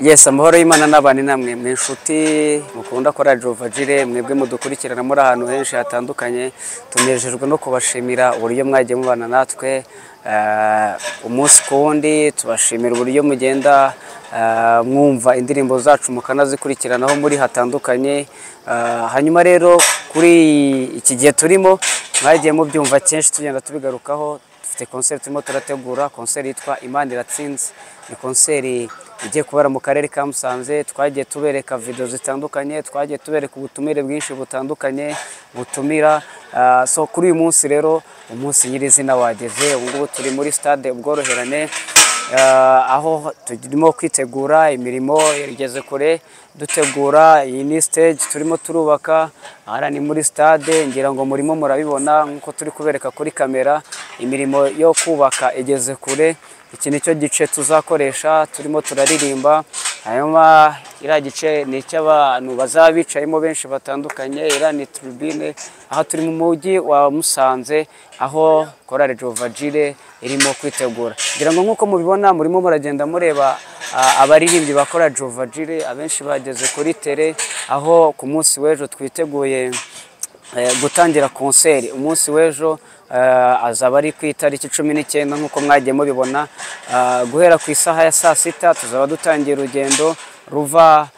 Yes, amahoro y'Imana n'abana namwe mwinshuti mukunda kora Jovagire mwebwe mudukurikirana muri ahantu henshi hatandukanye tunejejwe no kubashimira uburyo mwagiye mubana natwe umunsi kundi tubashimira uburyo mugenda mwumva indirimbo zacu mukanazikurikiranaho muri hatandukanye hanyuma rero kuri iki gihe turimo mwagiye mubyumva cyinshi tugenda tubigarukaho dufite concert turimo turategura concert yitwa Imana Iratsinze ni concert igiye kubera mu karere ka Musanze twagiye tubereka video zitandukanye twagiye tubereka ubutumire bwinshi butandukanye butumira so kuri uyu munsi rero umunsi nyirizina wageze ubu turi muri stade Ubworoherane aho turimo kwitegura imirimo igeze kure dutegura iyi ni stage turimo turubaka ara ni muri stade ngira ngo murimo murabibona nkuko turi kubereka kuri kamera imirimo yo kubaka igeze kure iki nicyo gice tuzakoresha turimo turaririmba hanyuma ira gice ni cy'abantu bazabicayemo benshi batandukanye ira ni tribune aho turi mu mujyi wa Musanze aho Chorale Jovagire irimo kwitegura ngira ngo nkuko mubibona murimo muragenda mureba abaririmbyi bakora Jovagire abenshi bageze kuri tele aho ku munsi w'ejo twiteguye gutangira concert umunsi w'ejo azaba ari ku itariki 19 nkuko mwagiye mubibona guhera ku isaha ya saa sita tuzaba dutangiye urugendo ruva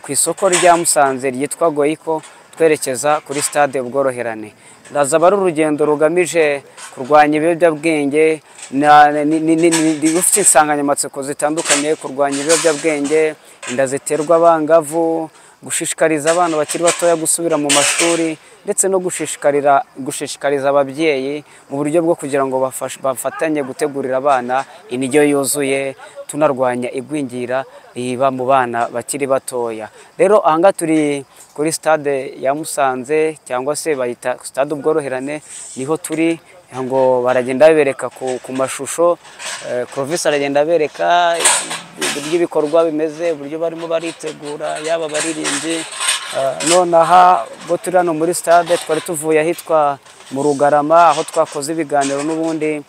ku isoko rya Musanze ryitwa Goyiko twerekeza kuri stade Ubworoherane ndazaba ari urugendo rugamije kurwanya ibiyobyabwenge ufite insanganyamatsiko zitandukanye kurwanya ibiyobyabwenge inda ziterwa abangavu gushishikariza abantu bakiri batoya gusubira mu mashuri ndetse no gushishikariza ababyeyi mu buryo bwo kugira ngo bafatanye gutegurira abana indyo yuzuye tunarwanya igwingira riba mu bana bakiri batoya rero ahanga turi kuri stade ya Musanze cyangwa se bayita stade Ubworoherane niho turi ngo baragenda bereka ku mashusho Clovis aragenda bereka ibikorwa bimeze uburyo barimo baritegura yaba baririmbyi none aha bo turi hano muri stade twari tuvuye ahitwa mu Rugarama aho twakoze ibiganiro n'ubundi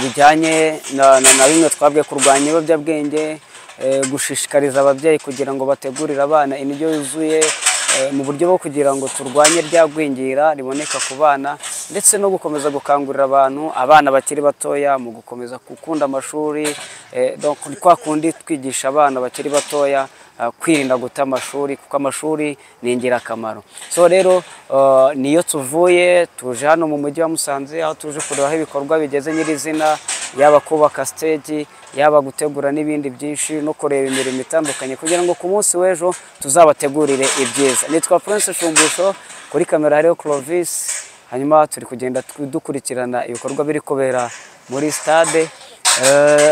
bijyanye na bimwe twabwiye kurwanya ibiyobyabwenge gushishikariza ababyeyi kugira ngo bategurire abana indyo yuzuye mu buryo bwo kugira ngo turwanye ryagwingira riboneka ku bana ndetse no gukomeza gukangurira abana bakiri batoya mu gukomeza gukunda amashuri donc kwa kundi twigisha abana bakiri batoya kwirinda guta amashuri kuko amashuri ni ingirakamaro so rero niyo tuvuye tuje hano mu mujyi wa Musanze aho tuje kureba aho ibikorwa bigeze nyirizina yaba kubaka stage yaba gutegura n'ibindi byinshi no kureba imirimo itandukanye kugira ngo ku munsi w'ejo tuzabategurire ibyiza nitwa Prince Shumbusho kuri kamera hariho Clovis hanyuma turi kugenda dukurikirana ibikorwa biri kubera muri stade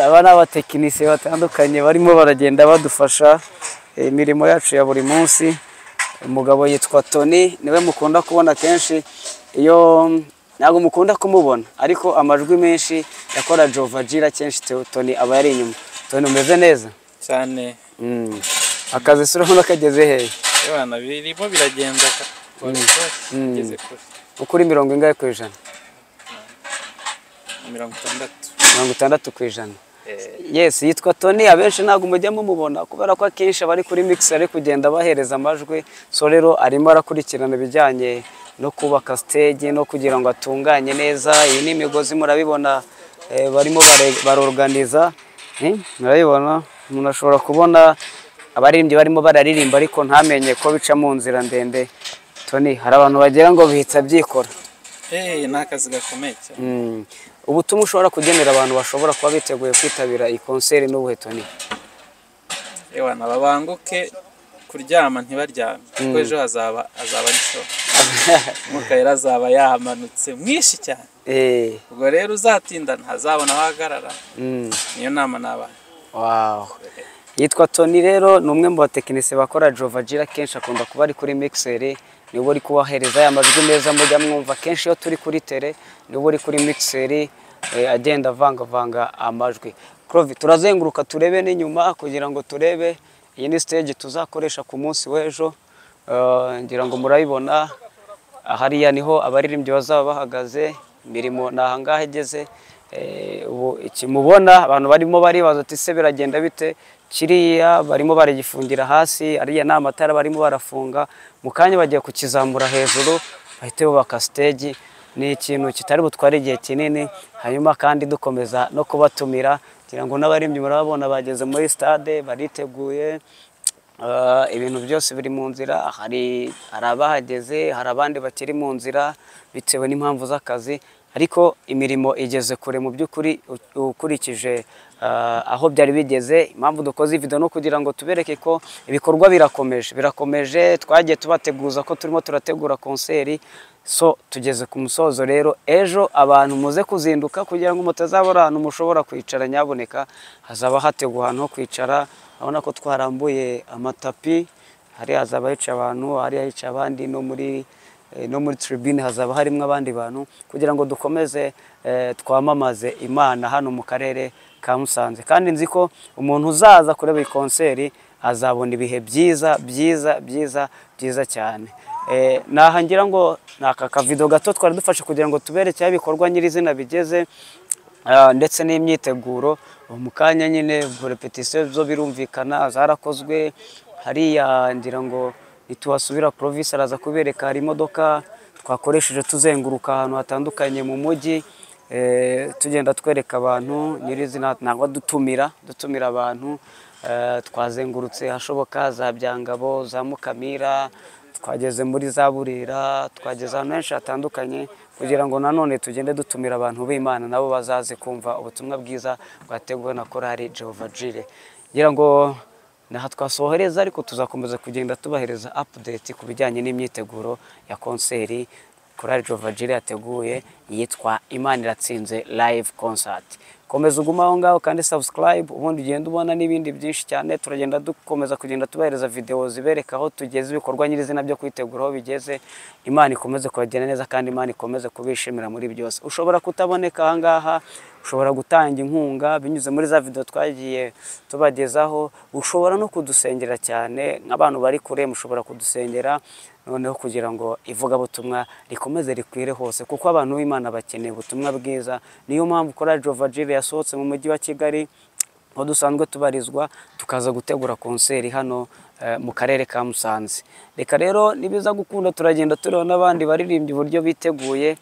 abana abatekinisiye batandukanye barimo baragenda badufasha imirimo yacu ya buri munsi umugabo yitwa Tony niwe mukunda kubona kenshi iyo ntago mukunda kumubona ariko amajwi menshi yakora Jovagire kenshi Tony aba yari inyuma Tony umeze neza cyane akazi sura nakageze he abana birimo biragenda kugeze kure ukuri 70%. 60%. Yes yitwa Tony abenshi ntago mujya mumubona kubera ko akenshi bari kuri mixer ari kugenda bahereza amajwi so rero arimo arakurikirana bijyanye no kubaka stage no kugira ngo atunganye neza iyi ni imigozi murabibona barimo barorganiza murabibona umuntu ashobora kubona abaririmbyi barimo bararirimba ariko ntamenye ko bica mu nzira ndende Tony hari abantu bagira ngo bihitsa byikora nakazi gakomeye cyane ubutumwa ushobora kugenera abantu bashobora kuba biteguye kwitabira iyi concert n'ubuhe Tony ewana babanguke kuryama ntibaryame kuko ejo hazaba ari so mukayira azaba yamanutse mwishi cyane ubwo rero uzatinda ntazabona ahagarara niyo nama n'abana wow yitwa Tony rero ni umwe mu batekinisiye bakora Jovagire kenshi akunda kuba ari kuri mixer nibo uri kubahereza aya majwi meza mujya mwumva kenshi iyo turi kuri tele nibo uri kuri mixer agenda vanga amajwi Clovis turazenguruka turebe n'inyuma kugira ngo turebe iyi ni stage tuzakoresha ku munsi w'ejo ngira ngo murayibona hariya niho abaririmbyi bazaba bahagaze imirimo nahangahe igeze ubu ikimubona abantu barimo baribaza ati se biragenda bite, kiriya barimo baragifungira hasi, ariya ni amatara barimo barafunga, mu kanya bagiye kukizamura hejuru bahite bubaka stage. Ni ikintu kitari butware igihe kinini, hanyuma kandi dukomeza no kubatumira kugira ngo n'abaririmbyi murababona bageze muri stade bariteguye, ibintu byose biri mu nzira, hari abahageze, hari abandi bakiri mu nzira bitewe n'impamvu z'akazi, ariko imirimo igeze kure mu by'ukuri ukurikije aho byari bigeze. Impamvu dukoze video no kugira ngo tubereke ko ibikorwa birakomeje, twagiye tubateguza ko turimo turategura konseri, so tugeze ku musozo rero. Ejo abantu muze kuzinduka kugira ngo mutazabura ahantu mushobora kwicara, nyaboneka hazaba hateguwe ahantu ho kwicara. Urabona ko twarambuye amatapi, hari hazaba hica abantu, hari hica abandi, no muri tribune hazaba harimo abandi bantu, kugira ngo dukomeze twamamaze Imana hano mu karere ka Musanze. Kandi nzi ko umuntu uzaza kureba iyi konseri azabona ibihe byiza cyane. Nahangira ngo naka kavido gato twari dufashe kugira ngo tubereke ibikorwa nyirizina bigeze, ndetse n'imyiteguro. Mu kanya nyine repetition zo birumvikana zarakozwe, hariya ngira ngo nituhasubira Province araza kubereka, hari imodoka twakoresheje tuzenguruka ahantu hatandukanye mu mujyi, tugenda twereka abantu nyirizina, ntabwo dutumira abantu. Twazengurutse hashoboka za Byangabo, za Mukamira, twageze muri za Burera, twageze ahantu henshi hatandukanye, kugira ngo nanone tugende dutumira abantu b'Imana nabo bazaze kumva ubutumwa bwiza bwateguwe na korali Jehova Jireh. Ngira ngo naha twasohereza, ariko tuzakomeza kugenda tubahereza update ku bijyanye n'imyiteguro ya konseri korali Jehova Jireh yateguye yitwa Imana Iratsinze live concert. Komeza uguma aho ngaho kandi subscribe, ubundi ugenda ubona n'ibindi byinshi cyane. Turagenda dukomeza kugenda tubahereza video zibereka aho tugeze, ibikorwa nyirizina byo kwitegura aho bigeze. Imana ikomeze kubagenda neza kandi Imana ikomeze kubishimira muri byose. Ushobora kutaboneka aha ngaha, ushobora gutanga inkunga binyuze muri za video twagiye tubagezaho, ushobora no kudusengera cyane nk'abantu bari kure, mushobora kudusengera noneho kugira ngo ivugabutumwa rikomeze rikwire hose, kuko abantu b'Imana bakeneye ubutumwa bwiza. Niyo mpamvu korali Jehova Jireh yasohotse mu mujyi wa Kigali aho dusanzwe tubarizwa, tukaza gutegura konseri hano mu karere ka Musanze. Reka rero nibiza gukunda turagenda tureba n'abandi baririmbyi uburyo biteguye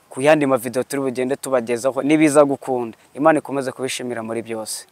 ku yandi ma video turi bugende tubagezaho, nibiza gukunda. Imana ikomeze kubishimira muri byose.